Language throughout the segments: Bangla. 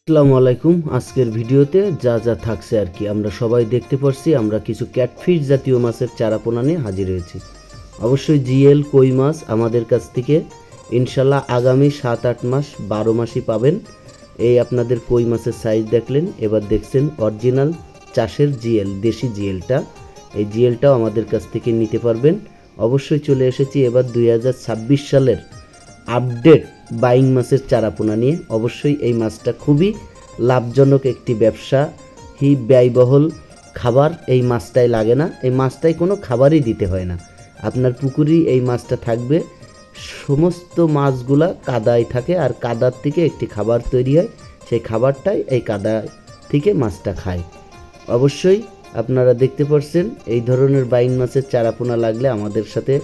আসসালামু আলাইকুম। আজকের ভিডিওতে যা যা থাকছে আর কি আমরা সবাই দেখতে পারছি, আমরা কিছু ক্যাটফিশ জাতীয় মাছের চারাপোনা নিয়ে হাজির হয়েছি। অবশ্যই জিএল কই মাছ আমাদের কাছ থেকে ইনশাল্লাহ আগামী 7-8 মাস 12 মাসই পাবেন। এই আপনাদের কই মাছের সাইজ দেখলেন, এবার দেখছেন অরিজিনাল চাষের জিএল, দেশি জিএলটা। এই জিএলটাও আমাদের কাছ থেকে নিতে পারবেন। অবশ্যই চলে এসেছি এবার 2026 সালের আপডেট বাইং মাছের চারাপোনা নিয়ে। অবশ্যই এই মাছটা খুবই লাভজনক একটি ব্যবসা, ব্যয়বহুল খাবার এই মাছটাই লাগে না। এই মাছটাই কোনো খাবারই দিতে হয় না, আপনার পুকুরেই এই মাছটা থাকবে। সমস্ত মাছগুলা কাদায় থাকে আর কাদার থেকে একটি খাবার তৈরি হয়, সেই খাবারটাই এই কাদা থেকে মাছটা খায়। অবশ্যই আপনারা দেখতে পাচ্ছেন এই ধরনের বাইং মাছের চারাপোনা লাগলে আমাদের সাথে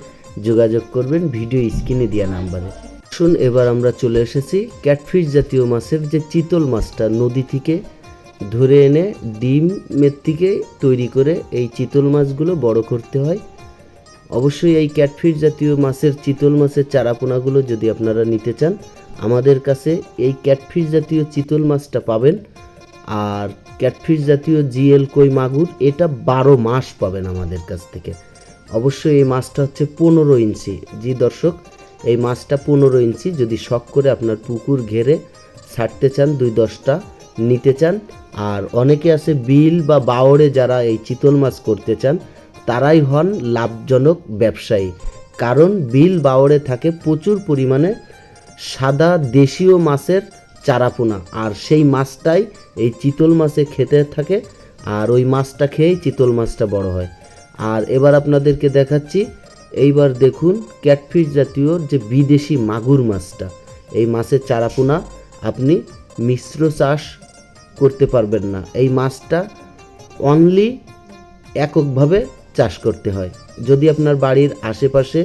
যোগাযোগ করবেন ভিডিও স্ক্রিনে দেওয়া নাম্বারে। শুন, এবার আমরা চলে এসেছি ক্যাটফিশ জাতীয় মাছের যে চিতল মাছটা নদী থেকে ধরে এনে ডিমের থেকে তৈরি করে এই চিতল মাছগুলো বড় করতে হয়। অবশ্যই এই ক্যাটফিশ জাতীয় মাছের চিতল মাছের চারাপোনাগুলো যদি আপনারা নিতে চান আমাদের কাছে এই ক্যাটফিশ জাতীয় চিতল মাছটা পাবেন। আর ক্যাটফিশ জাতীয় জিএল কই মাগুর এটা 12 মাস পাবেন আমাদের কাছ থেকে। অবশ্যই এই মাছটা হচ্ছে 15 ইঞ্চি। জি দর্শক, এই মাছটা 15 ইঞ্চি। যদি শখ করে আপনার পুকুর ঘেরে ছাড়তে চান 2-10টা নিতে চান, আর অনেকে আছে বিল বা বাওড়ে যারা এই চিতল মাছ করতে চান তারাই হন লাভজনক ব্যবসায়ী। কারণ বিল বাওড়ে থাকে প্রচুর পরিমাণে সাদা দেশীয় মাছের চারাপোনা, আর সেই মাছটাই এই চিতল মাছে খেতে থাকে, আর ওই মাছটা খেয়েই চিতল মাছটা বড় হয়। আর এবার আপনাদেরকে দেখাচ্ছি, এইবার দেখুন ক্যাটফিশ জাতীয় যে বিদেশি মাগুর মাছটা, এই মাছের চারাপোনা আপনি মিশ্র চাষ করতে পারবেন না। এই মাছটা অনলি এককভাবে চাষ করতে হয়। যদি আপনার বাড়ির আশেপাশে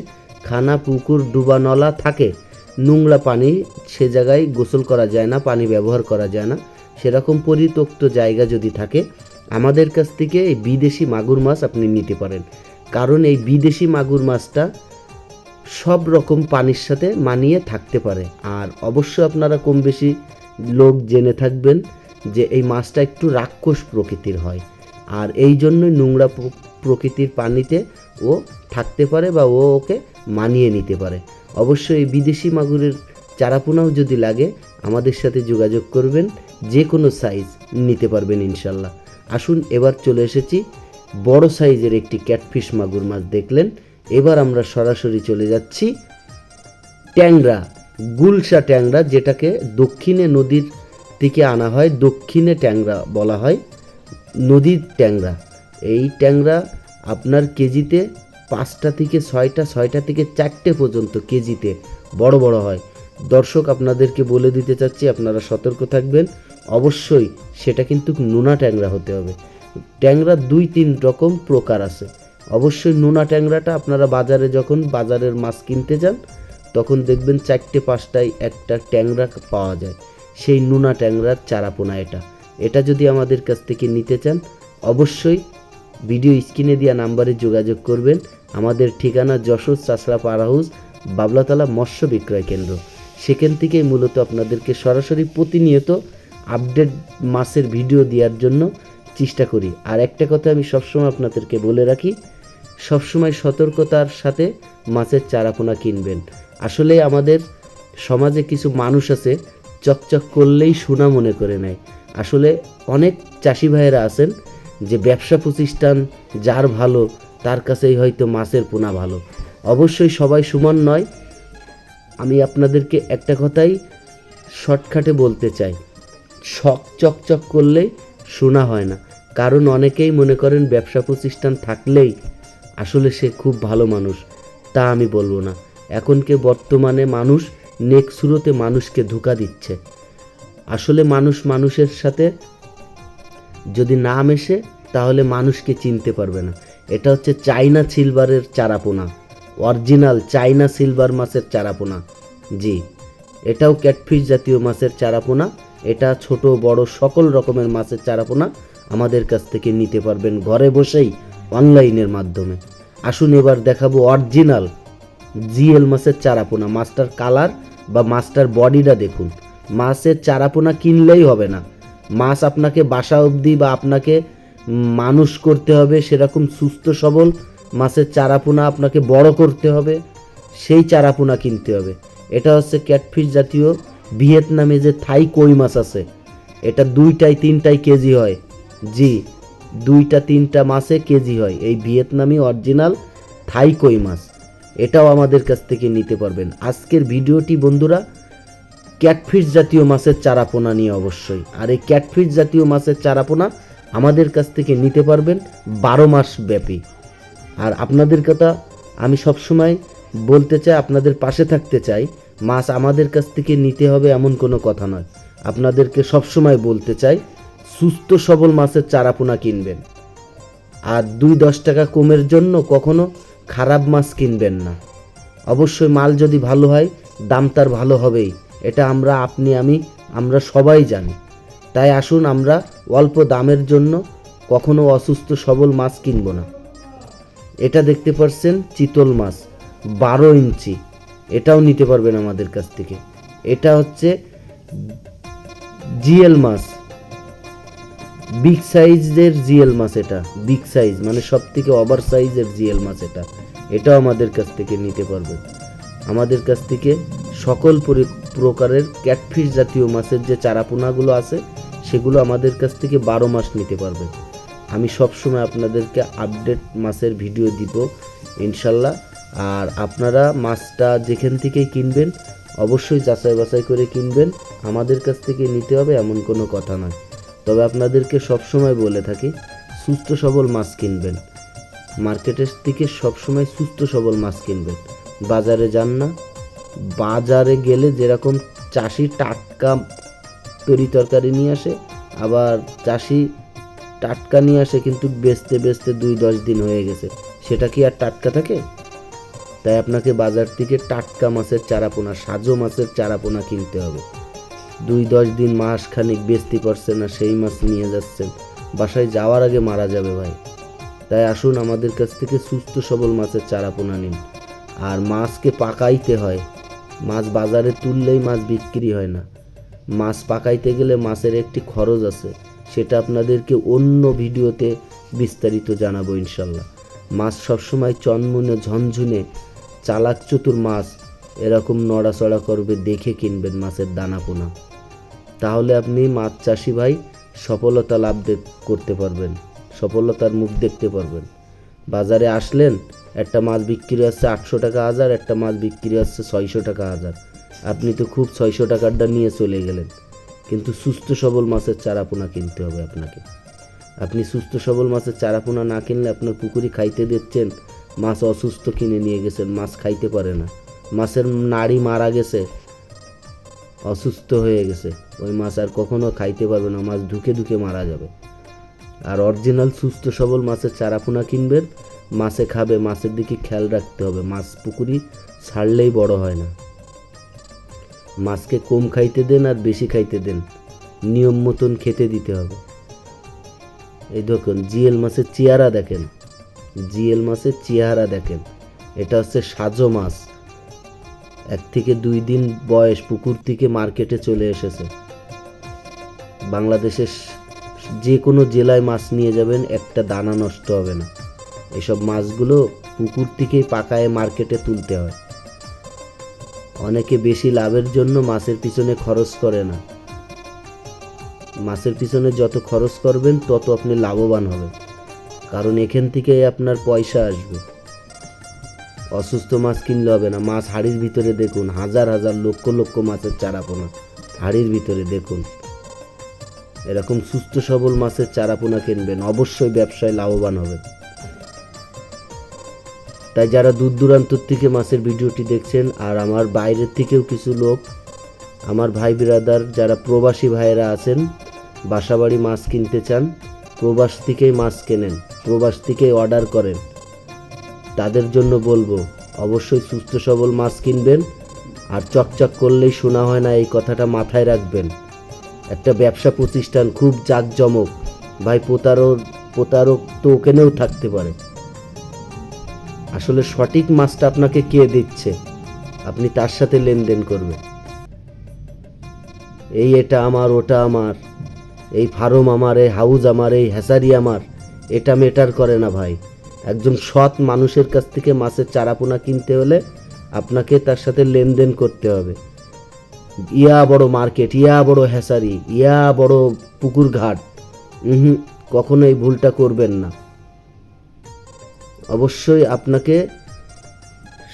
খানা পুকুর ডুবা নলা থাকে, নোংরা পানি, সে জায়গায় গোসল করা যায় না, পানি ব্যবহার করা যায় না, সেরকম পরিত্যক্ত জায়গা যদি থাকে আমাদের কাছ থেকে এই বিদেশি মাগুর মাছ আপনি নিতে পারেন। কারণ এই বিদেশি মাগুর মাছটা সব রকম পানির সাথে মানিয়ে থাকতে পারে। আর অবশ্যই আপনারা কম বেশি লোক জেনে থাকবেন যে এই মাছটা একটু রাক্ষস প্রকৃতির হয়, আর এই জন্যই নোংরা প্রকৃতির পানিতে ও থাকতে পারে বা ওকে মানিয়ে নিতে পারে। অবশ্যই এই বিদেশি মাগুরের চারাপোনাও যদি লাগে আমাদের সাথে যোগাযোগ করবেন, যে কোনো সাইজ নিতে পারবেন ইনশাল্লাহ। আসুন, এবার চলে এসেছি বড় সাইজের একটি ক্যাটফিশ মাগুর মাছ দেখলেন। এবার আমরা সরাসরি চলে যাচ্ছি ট্যাংরা, গুলশা ট্যাংরা, যেটাকে দক্ষিণে নদীর থেকে আনা হয়, দক্ষিণে ট্যাংরা বলা হয়, নদীর ট্যাংরা। এই ট্যাংরা আপনার কেজিতে 5টা থেকে 6টা, 6টা থেকে 4টে পর্যন্ত কেজিতে বড় বড় হয়। দর্শক, আপনাদেরকে বলে দিতে চাচ্ছি আপনারা সতর্ক থাকবেন। অবশ্যই সেটা কিন্তু নোনা ট্যাংরা হতে হবে। ট্যাংরা 2-3 রকম প্রকার আছে। অবশ্যই নোনা ট্যাংরাটা আপনারা বাজারে যখন বাজারের মাছ কিনতে যান তখন দেখবেন 4টে-5টায় একটা ট্যাংরা পাওয়া যায়, সেই নোনা ট্যাংরার চারাপোনা এটা যদি আমাদের কাছ থেকে নিতে চান অবশ্যই ভিডিও স্ক্রিনে দেওয়া নাম্বারে যোগাযোগ করবেন। আমাদের ঠিকানা যশোর চাষড়া পাড়া হাউস, বাবলাতলা মৎস্য বিক্রয় কেন্দ্র। সেখান থেকেই মূলত আপনাদেরকে সরাসরি প্রতিনিয়ত আপডেট মাছের ভিডিও দেওয়ার জন্য চেষ্টা করি। আর একটা কথা আমি সবসময় আপনাদেরকে বলে রাখি, সবসময় সতর্কতার সাথে মাছের চারাপোনা কিনবেন। আসলে আমাদের সমাজে কিছু মানুষ আছে চকচক করলেই সোনা মনে করে নেয়। আসলে অনেক চাষি ভাইয়েরা আছেন যে ব্যবসা প্রতিষ্ঠান যার ভালো তার কাছেই হয়তো মাছের পোনা ভালো। অবশ্যই সবাই সমান নয়। আমি আপনাদেরকে একটা কথাই শর্টকাটে বলতে চাই, শখ চকচক করলেই সোনা হয় না। কারণ অনেকেই মনে করেন ব্যবসা প্রতিষ্ঠান থাকলেই আসলে সে খুব ভালো মানুষ, তা আমি বলবো না। এখনকে বর্তমানে মানুষ নেক্সুরোতে মানুষকে ধোঁকা দিচ্ছে। আসলে মানুষ মানুষের সাথে যদি না মেশে তাহলে মানুষকে চিনতে পারবে না। এটা হচ্ছে চাইনা সিলভারের চারাপোনা, অরিজিনাল চাইনা সিলভার মাছের চারাপোনা। জি, এটাও ক্যাটফিশ জাতীয় মাছের চারাপোনা। এটা ছোট বড় সকল রকমের মাছের চারাপোনা আমাদের কাছ থেকে নিতে পারবেন ঘরে বসেই অনলাইনের মাধ্যমে। আসুন, এবার দেখাবো অরিজিনাল জিএল মাছের চারাপোনা। মাছটার কালার বা মাছটার বডিটা দেখুন, মাছের চারাপোনা কিনলেই হবে না, মাছ আপনাকে বাসা অবধি বা আপনাকে মানুষ করতে হবে, সেরকম সুস্থ সবল মাছের চারাপোনা আপনাকে বড় করতে হবে, সেই চারাপোনা কিনতে হবে। এটা হচ্ছে ক্যাটফিশ জাতীয় ভিয়েতনামে যে থাই কই মাছ আছে, এটা 2-3 কেজি হয়। জি, 2-3 মাছে কেজি হয় এই ভিয়েতনামি অরিজিনাল থাই কই মাছ। এটাও আমাদের কাছ থেকে নিতে পারবেন। আজকের ভিডিওটি বন্ধুরা ক্যাটফিশ জাতীয় মাছের চারাপোনা নিয়ে অবশ্যই। আর এই ক্যাটফিশ জাতীয় মাছের চারাপোনা আমাদের কাছ থেকে নিতে পারবেন 12 মাস ব্যাপী। আর আপনাদের কথা আমি সবসময় বলতে চাই, আপনাদের পাশে থাকতে চাই। মাছ আমাদের কাছ থেকে নিতে হবে এমন কোনো কথা নয়, আপনাদেরকে সবসময় বলতে চাই সুস্থ সবল মাছের চারাপোনা কিনবেন। আর 2-10 টাকা কমের জন্য কখনো খারাপ মাছ কিনবেন না। অবশ্যই মাল যদি ভালো হয় দাম তার ভালো হবেই, এটা আমরা সবাই জানি। তাই আসুন আমরা অল্প দামের জন্য কখনো অসুস্থ সবল মাছ কিনবো না। এটা দেখতে পাচ্ছেন চিতল মাছ 12 ইঞ্চি, এটাও নিতে পারবেন আমাদের কাছ থেকে। এটা হচ্ছে জিএল মাছ, বিগ সাইজের জিএল মাছ। এটা বিগ সাইজ মানে সব থেকে ওভার সাইজের জিএল মাছ। এটাও আমাদের কাছ থেকে নিতে পারবেন। আমাদের কাছ থেকে সকল প্রকারের ক্যাটফিশ জাতীয় মাছের যে চারাপোনাগুলো আছে সেগুলো আমাদের কাছ থেকে 12 মাস নিতে পারবেন। আমি সবসময় আপনাদেরকে আপডেট মাছের ভিডিও দিব ইনশাল্লাহ। আর আপনারা মাছটা যেখান থেকেই কিনবেন অবশ্যই যাচাই বাছাই করে কিনবেন। আমাদের কাছ থেকে নিতে হবে এমন কোনো কথা নয়। তবে আপনাদেরকে সবসময় বলে থাকি সুস্থ সবল মাছ কিনবেন, মার্কেটের থেকে সবসময় সুস্থ সবল মাছ কিনবেন। বাজারে যান না, বাজারে গেলে যেরকম চাষি টাটকা তরি তরকারি নিয়ে আসে, আবার চাষি টাটকা নিয়ে আসে কিন্তু বেচতে বেচতে 2-10 দিন হয়ে গেছে, সেটা কি আর টাটকা থাকে? তাই আপনাকে বাজার থেকে টাটকা মাছের চারাপোনা, সাজো মাছের চারাপোনা কিনতে হবে। 2-10 দিন মাস খানিক বেচতে পারছেন না, সেই মাছ নিয়ে যাচ্ছেন, বাসায় যাওয়ার আগে মারা যাবে ভাই। তাই আসুন আমাদের কাছ থেকে সুস্থ সবল মাছের চারাপোনা নিন। আর মাছকে পাকাইতে হয়, মাছ বাজারে তুললেই মাছ বিক্রি হয় না। মাছ পাকাইতে গেলে মাছের একটি খরচ আছে, সেটা আপনাদেরকে অন্য ভিডিওতে বিস্তারিত জানাবো ইনশাল্লাহ। মাছ সবসময় চনমনে ঝনঝুনে চালাক চতুর মাছ এরকম নড়াচড়া করবে দেখে কিনবেন মাছের দানাপোনা, তাহলে আপনি মাছ চাষি ভাই সফলতা লাভ করতে পারবেন, সফলতার মুখ দেখতে পারবেন। বাজারে আসলেন, একটা মাছ বিক্রি হচ্ছে 800 টাকা হাজার, একটা মাছ বিক্রি হচ্ছে 600 টাকা হাজার, আপনি তো খুব 600 টাকারটা নিয়ে চলে গেলেন। কিন্তু সুস্থ সবল মাছের চারাপোনা কিনতে হবে আপনাকে। আপনি সুস্থ সবল মাছের চারাপোনা না কিনলে আপনার পুকুরি খাইতে দিচ্ছেন, মাছ অসুস্থ কিনে নিয়ে গেছেন, মাছ খাইতে পারে না, মাছের নাড়ি মারা গেছে, অসুস্থ হয়ে গেছে, ওই মাছ আর কখনো খাইতে পারবে না, মাছ ঢুকে ঢুকে মারা যাবে। আর অরিজিনাল সুস্থ সবল মাছের চারাপোনা কিনবেন, মাছে খাবে, মাছের দিকে খেয়াল রাখতে হবে। মাছ পুকুরি ছাড়লেই বড় হয় না, মাছকে কম খাইতে দেন আর বেশি খাইতে দেন, নিয়ম মতন খেতে দিতে হবে। এই দেখুন জিএল মাছের চেহারা দেখেন, জিএল মাছের চেহারা দেখেন। এটা হচ্ছে সাজো মাছ, 1 থেকে 2 দিন বয়স, পুকুর থেকে মার্কেটে চলে এসেছে। বাংলাদেশের যে কোনো জেলায় মাছ নিয়ে যাবেন, একটা দানা নষ্ট হবে না। এসব মাছগুলো পুকুর থেকেই পাকায় মার্কেটে তুলতে হয়। অনেকে বেশি লাভের জন্য মাছের পিছনে খরচ করে না। মাছের পিছনে যত খরচ করবেন তত আপনি লাভবান হবেন, কারণ এখান থেকেই আপনার পয়সা আসবে। অসুস্থ মাছ কিনলে হবে না। মাছ হাড়ির ভিতরে দেখুন, হাজার হাজার লক্ষ লক্ষ মাছের চারাপোনা হাড়ির ভিতরে দেখুন। এরকম সুস্থ সবল মাছের চারাপোনা কিনবেন, অবশ্যই ব্যবসায় লাভবান হবেন। তাই যারা দূর দূরান্ত থেকে মাছের ভিডিওটি দেখছেন, আর আমার বাইরের থেকেও কিছু লোক, আমার ভাই বিরাদার যারা প্রবাসী ভাইয়েরা আছেন, বাসাবাড়ি মাছ কিনতে চান, প্রবাস থেকেই মাছ কেনেন, প্রবাস থেকেই অর্ডার করেন, তাদের জন্য বলবো অবশ্যই সুস্থ সবল মাছ কিনবেন। আর চকচক করলেই শোনা হয় না, এই কথাটা মাথায় রাখবেন। একটা ব্যবসা প্রতিষ্ঠান খুব জাঁকজমক ভাই, প্রতারক তো ওখানেও থাকতে পারে। আসলে সঠিক মাছটা আপনাকে কে দিচ্ছে, আপনি তার সাথে লেনদেন করবেন। এই এটা আমার, ওটা আমার, এই ফার্ম আমার, এই হাউস আমার, এই হ্যাসারি আমার, এটা ম্যাটার করে না ভাই। একজন সৎ মানুষের কাছ থেকে মাছের চারাপোনা কিনতে হলে আপনাকে তার সাথে লেনদেন করতে হবে। ইয়া বড় মার্কেট, ইয়া বড় হ্যাসারি, ইয়া বড় পুকুর ঘাট, কখনো এই ভুলটা করবেন না। অবশ্যই আপনাকে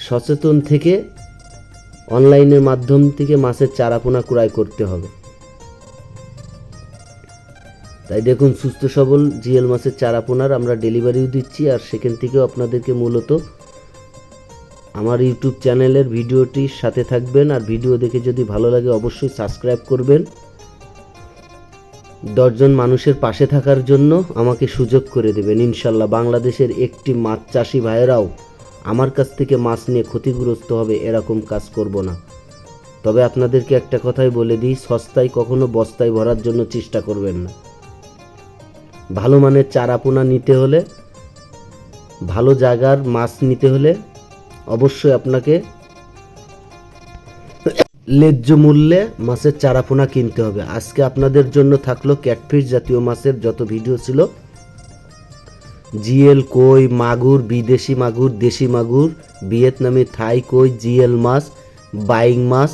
সচেতন থেকে অনলাইনের মাধ্যম থেকে মাছের চারাপোনা ক্রয় করতে হবে। তাই দেখুন, সুস্থ সবল জিএল মাছের চারাপোনার আমরা ডেলিভারিও দিচ্ছি, আর সেখান থেকেও আপনাদেরকে মূলত আমার ইউটিউব চ্যানেলের ভিডিওটির সাথে থাকবেন। আর ভিডিও দেখে যদি ভালো লাগে অবশ্যই সাবস্ক্রাইব করবেন। 10 জন মানুষের পাশে থাকার জন্য আমাকে সুযোগ করে দেবেন ইনশাল্লাহ। বাংলাদেশের একটি মাছ চাষি ভাইয়েরাও আমার কাছ থেকে মাছ নিয়ে ক্ষতিগ্রস্ত হবে এরকম কাজ করব না। তবে আপনাদেরকে একটা কথাই বলে দিই, সস্তায় কখনো বস্তায় ভরার জন্য চেষ্টা করবেন না। ভালো মানের চারাপোনা নিতে হলে, ভালো জায়গার মাছ নিতে হলে অবশ্যই আপনাকে ন্যায্য মূল্যে মাছের চারাপোনা কিনতে হবে। আজকে আপনাদের জন্য থাকলো ক্যাটফিশ জাতীয় মাছের যত ভিডিও ছিল, জিএল কই, মাগুর, বিদেশি মাগুর, দেশি মাগুর, ভিয়েতনামি থাই কই, জিএল মাছ, বাইং মাছ,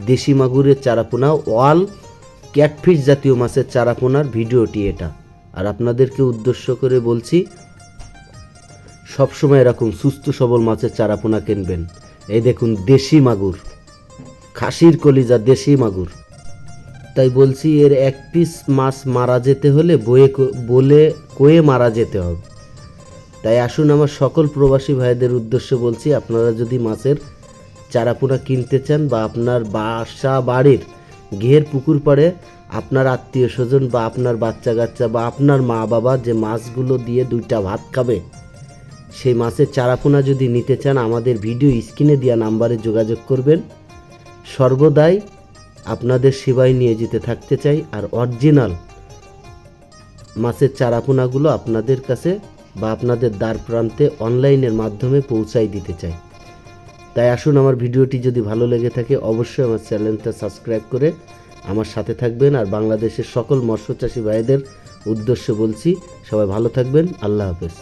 দেশি মাগুরের চারাপোনা, অল ক্যাটফিশ জাতীয় মাছের চারাপোনার ভিডিওটি এটা। আর আপনাদেরকে উদ্দেশ্য করে বলছি, সবসময় এরকম সুস্থ সবল মাছের চারাপোনা কিনবেন। এই দেখুন দেশি মাগুর, খাসির কলিজা দেশি মাগুর। তাই বলছি, এর এক পিস মাছ মারা যেতে হলে কয়ে মারা যেতে হবে। তাই আসুন, আমার সকল প্রবাসী ভাইদের উদ্দেশ্যে বলছি, আপনারা যদি মাছের চারাপোনা কিনতে চান বা আপনার বাসা বাড়ির ঘের পুকুর পাড়ে আপনার আত্মীয় স্বজন বা আপনার বাচ্চা কাচ্চা বা আপনার মা বাবা যে মাছগুলো দিয়ে 2টা ভাত খাবে, সেই মাছের চারাপোনা যদি নিতে চান আমাদের ভিডিও স্ক্রিনে দেওয়া নাম্বারে যোগাযোগ করবেন। সর্বদাই আপনাদের সেবায় নিয়োজিত থাকতে চাই, আর অরিজিনাল মাছের চারাপোনাগুলো আপনাদের কাছে বা আপনাদের দ্বার প্রান্তে অনলাইনের মাধ্যমে পৌঁছাই দিতে চাই। তাই আসুন, আমার ভিডিওটি যদি ভালো লেগে থাকে অবশ্যই আমার চ্যানেলটা সাবস্ক্রাইব করে আমার সাথে থাকবেন। আর বাংলাদেশের সকল মৎস্য চাষী ভাইদের উদ্দেশ্যে বলছি, সবাই ভালো থাকবেন। আল্লাহ হাফেজ।